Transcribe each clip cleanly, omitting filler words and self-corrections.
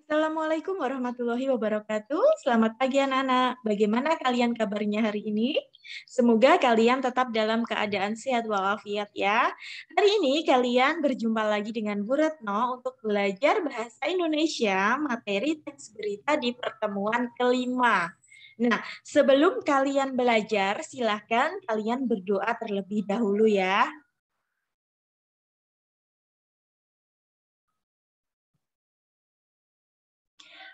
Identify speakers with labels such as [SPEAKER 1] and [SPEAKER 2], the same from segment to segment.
[SPEAKER 1] Assalamualaikum warahmatullahi wabarakatuh. Selamat pagi anak-anak. Bagaimana kalian kabarnya hari ini? Semoga kalian tetap dalam keadaan sehat walafiat ya. Hari ini kalian berjumpa lagi dengan Bu Retno untuk belajar bahasa Indonesia materi teks berita di pertemuan kelima. Nah, sebelum kalian belajar, silahkan kalian berdoa terlebih dahulu ya.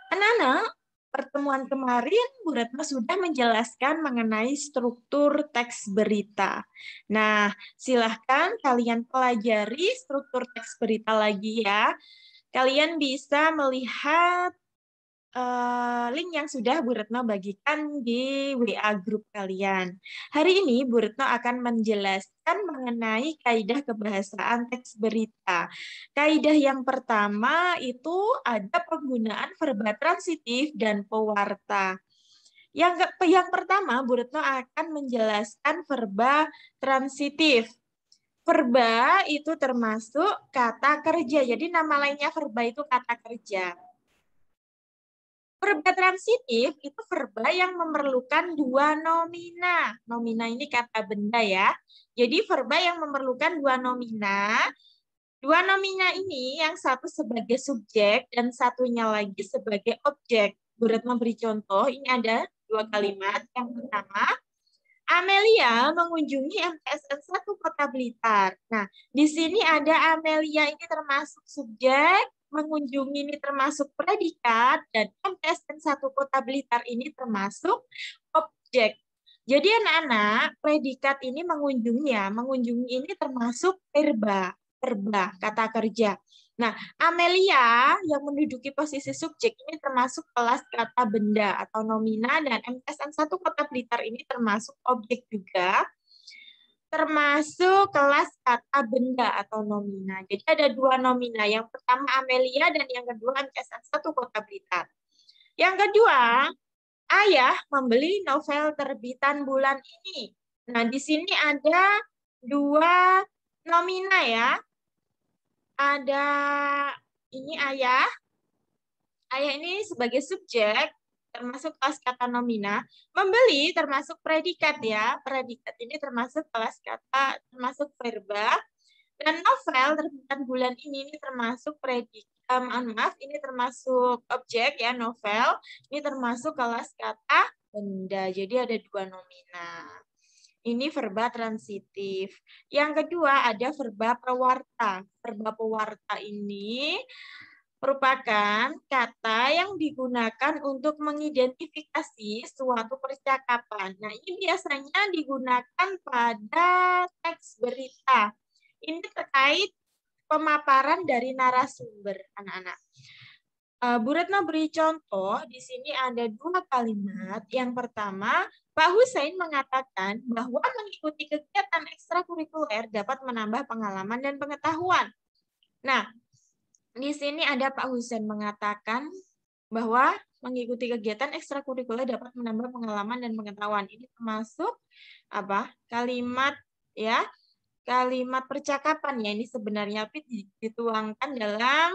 [SPEAKER 1] Anak-anak, pertemuan kemarin Bu Retno sudah menjelaskan mengenai struktur teks berita. Nah, silahkan kalian pelajari struktur teks berita lagi ya. Kalian bisa melihat link yang sudah Bu Retno bagikan di WA grup kalian. Hari ini Bu Retno akan menjelaskan mengenai kaidah kebahasaan teks berita. Kaidah yang pertama itu ada penggunaan verba transitif dan pewarta. Yang pertama, Bu Retno akan menjelaskan verba transitif. Verba itu termasuk kata kerja. Jadi nama lainnya verba itu kata kerja. Verba transitif itu verba yang memerlukan dua nomina. Nomina ini kata benda ya. Jadi verba yang memerlukan dua nomina. Dua nomina ini yang satu sebagai subjek dan satunya lagi sebagai objek. Bu Retno memberi contoh, ini ada dua kalimat. Yang pertama, Amelia mengunjungi MTSN 1 Kota Blitar. Nah, di sini ada Amelia ini termasuk subjek, mengunjungi ini termasuk predikat, dan MTSN 1 Kota Blitar ini termasuk objek. Jadi anak-anak, predikat ini mengunjungi ya, mengunjungi ini termasuk verba, kata kerja. Nah, Amelia yang menduduki posisi subjek ini termasuk kelas kata benda atau nomina, dan MTSN 1 Kota Blitar ini termasuk objek juga, termasuk kelas kata benda atau nomina. Jadi ada dua nomina, yang pertama Amelia dan yang kedua MTSN 1 Kota Blitar. Yang kedua, ayah membeli novel terbitan bulan ini. Nah, di sini ada dua nomina ya. Ada ini ayah. Ayah ini sebagai subjek, termasuk kelas kata nomina. Membeli termasuk predikat ya. Predikat ini termasuk kelas kata, termasuk verba. Dan novel terbitan bulan ini termasuk predikat. Maaf, ini termasuk objek ya, novel. Ini termasuk kelas kata benda. Jadi ada dua nomina. Ini verba transitif. Yang kedua ada verba pewarta. Verba pewarta ini merupakan kata yang digunakan untuk mengidentifikasi suatu percakapan. Nah, ini biasanya digunakan pada teks berita. Ini terkait pemaparan dari narasumber, anak-anak. Bu Retno beri contoh, di sini ada dua kalimat. Yang pertama, Pak Husain mengatakan bahwa mengikuti kegiatan ekstrakurikuler dapat menambah pengalaman dan pengetahuan. Nah, di sini ada Pak Husain mengatakan bahwa mengikuti kegiatan ekstrakurikuler dapat menambah pengalaman dan pengetahuan. Ini termasuk apa? Kalimat ya, kalimat percakapan ya. Ini sebenarnya dituangkan dalam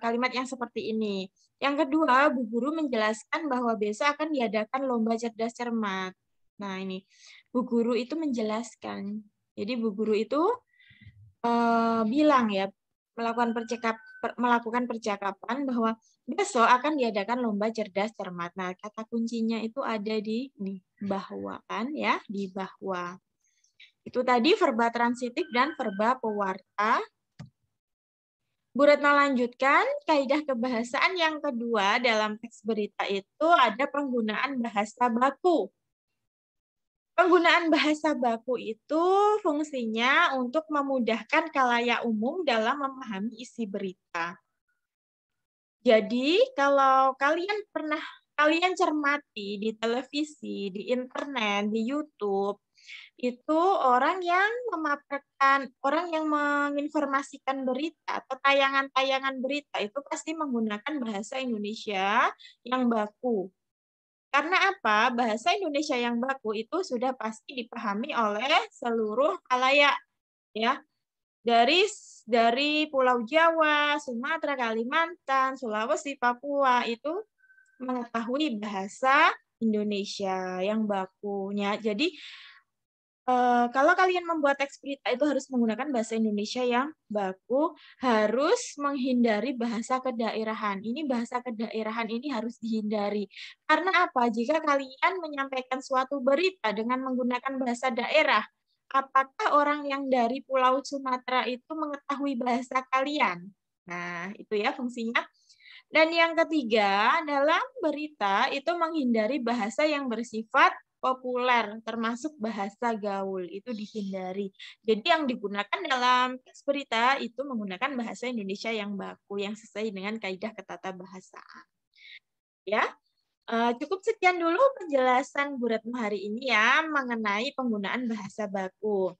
[SPEAKER 1] kalimat yang seperti ini. Yang kedua, Bu Guru menjelaskan bahwa besok akan diadakan lomba cerdas cermat. Nah, ini Bu Guru itu menjelaskan. Jadi Bu Guru itu bilang ya, melakukan percakapan bahwa besok akan diadakan lomba cerdas cermat. Nah, kata kuncinya itu ada di ini, bahwa kan ya, di bahwa. Itu tadi verba transitif dan verba pewarta. Bu Retno lanjutkan, kaidah kebahasaan yang kedua dalam teks berita itu ada penggunaan bahasa baku. Penggunaan bahasa baku itu fungsinya untuk memudahkan khalayak umum dalam memahami isi berita. Jadi, kalau kalian cermati di televisi, di internet, di YouTube, itu orang yang memaparkan, orang yang menginformasikan berita atau tayangan-tayangan berita itu pasti menggunakan bahasa Indonesia yang baku. Karena apa? Bahasa Indonesia yang baku itu sudah pasti dipahami oleh seluruh khalayak, ya. dari Pulau Jawa, Sumatera, Kalimantan, Sulawesi, Papua itu mengetahui bahasa Indonesia yang bakunya. Jadi kalau kalian membuat teks berita itu harus menggunakan bahasa Indonesia yang baku, harus menghindari bahasa kedaerahan. Ini bahasa kedaerahan ini harus dihindari. Karena apa? Jika kalian menyampaikan suatu berita dengan menggunakan bahasa daerah, apakah orang yang dari Pulau Sumatera itu mengetahui bahasa kalian? Nah, itu ya fungsinya. Dan yang ketiga, dalam berita itu menghindari bahasa yang bersifat populer, termasuk bahasa gaul, itu dihindari. Jadi yang digunakan dalam teks berita itu menggunakan bahasa Indonesia yang baku, yang sesuai dengan kaidah ketatabahasaan. Ya, cukup sekian dulu penjelasan Bu Retno hari ini ya mengenai penggunaan bahasa baku.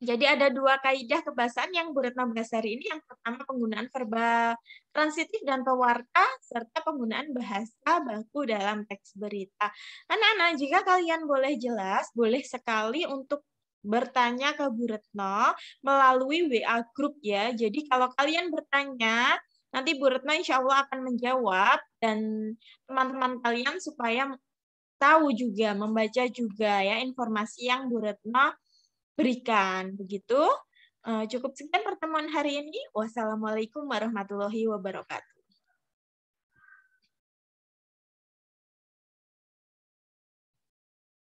[SPEAKER 1] Jadi ada dua kaidah kebahasaan yang Bu Retno bahas hari ini. Yang pertama penggunaan verba transitif dan pewarta, serta penggunaan bahasa baku dalam teks berita. Anak-anak, jika kalian boleh jelas, boleh sekali untuk bertanya ke Bu Retno melalui WA Group ya. Jadi kalau kalian bertanya, nanti Bu Retno insya Allah akan menjawab, dan teman-teman kalian supaya tahu juga, membaca juga ya informasi yang Bu Retno berikan. Begitu. Cukup sekian pertemuan hari ini. Wassalamualaikum warahmatullahi wabarakatuh.